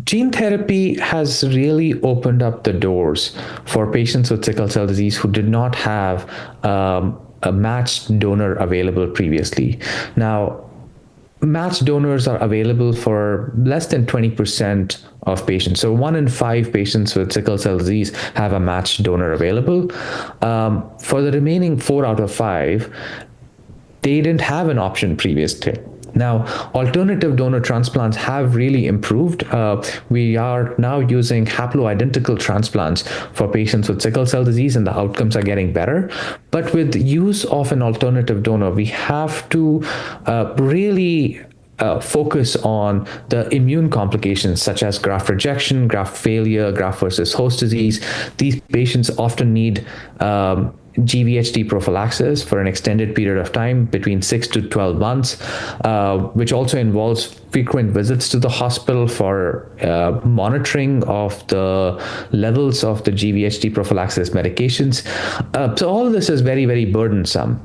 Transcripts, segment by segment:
Gene therapy has really opened up the doors for patients with sickle cell disease who did not have a matched donor available previously. Now, matched donors are available for less than 20% of patients. So 1 in 5 patients with sickle cell disease have a matched donor available. For the remaining 4 out of 5, they didn't have an option previously. Now, alternative donor transplants have really improved. We are now using haploidentical transplants for patients with sickle cell disease, and the outcomes are getting better. But with use of an alternative donor, we have to really focus on the immune complications such as graft rejection, graft failure, graft versus host disease. These patients often need GVHD prophylaxis for an extended period of time, between 6 to 12 months, which also involves frequent visits to the hospital for monitoring of the levels of the GVHD prophylaxis medications. So all of this is very, very burdensome.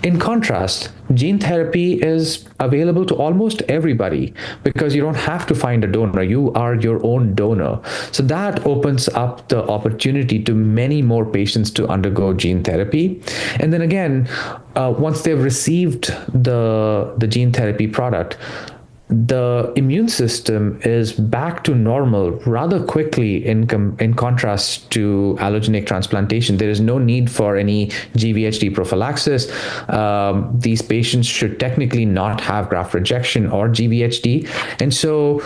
In contrast, gene therapy is available to almost everybody because you don't have to find a donor. You are your own donor. So that opens up the opportunity to many more patients to undergo gene therapy. And then again, once they've received the gene therapy product, the immune system is back to normal rather quickly in contrast to allogeneic transplantation. There is no need for any GVHD prophylaxis. These patients should technically not have graft rejection or GVHD. And so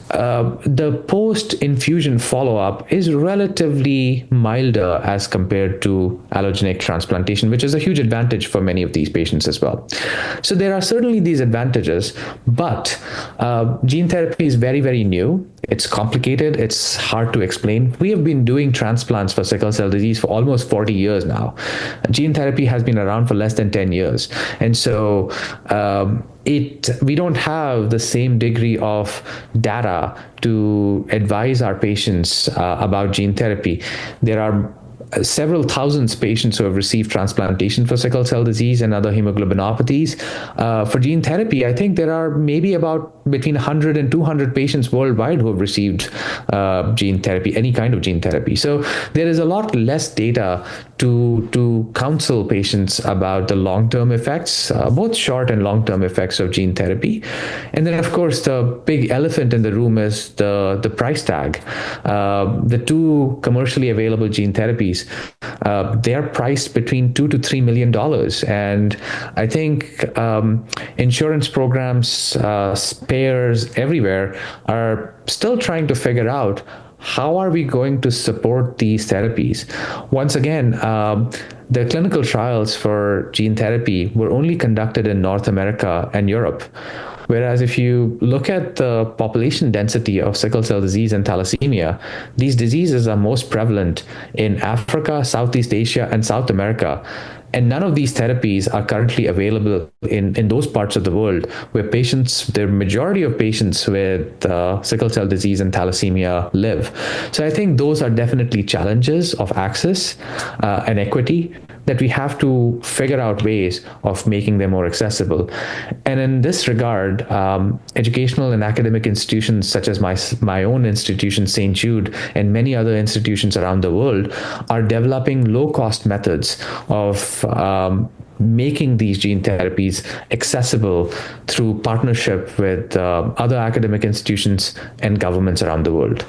the post-infusion follow-up is relatively milder as compared to allogeneic transplantation, which is a huge advantage for many of these patients as well. So there are certainly these advantages, but gene therapy is very, very new. It's complicated. It's hard to explain. We have been doing transplants for sickle cell disease for almost 40 years now. Gene therapy has been around for less than 10 years. And so we don't have the same degree of data to advise our patients about gene therapy. There are several thousands patients who have received transplantation for sickle cell disease and other hemoglobinopathies. For gene therapy, I think there are maybe about between 100 and 200 patients worldwide who have received gene therapy, any kind of gene therapy. So there is a lot less data to counsel patients about the long-term effects, both short and long-term effects of gene therapy. And then, of course, the big elephant in the room is the price tag. The two commercially available gene therapies, they are priced between $2 to $3 million. And I think insurance programs, payers everywhere are still trying to figure out how are we going to support these therapies. Once again, the clinical trials for gene therapy were only conducted in North America and Europe. Whereas if you look at the population density of sickle cell disease and thalassemia, these diseases are most prevalent in Africa, Southeast Asia, and South America. And none of these therapies are currently available in those parts of the world where the majority of patients with sickle cell disease and thalassemia live. So I think those are definitely challenges of access and equity that we have to figure out ways of making them more accessible. And in this regard, educational and academic institutions such as my own institution, St. Jude, and many other institutions around the world are developing low-cost methods of making these gene therapies accessible through partnership with other academic institutions and governments around the world.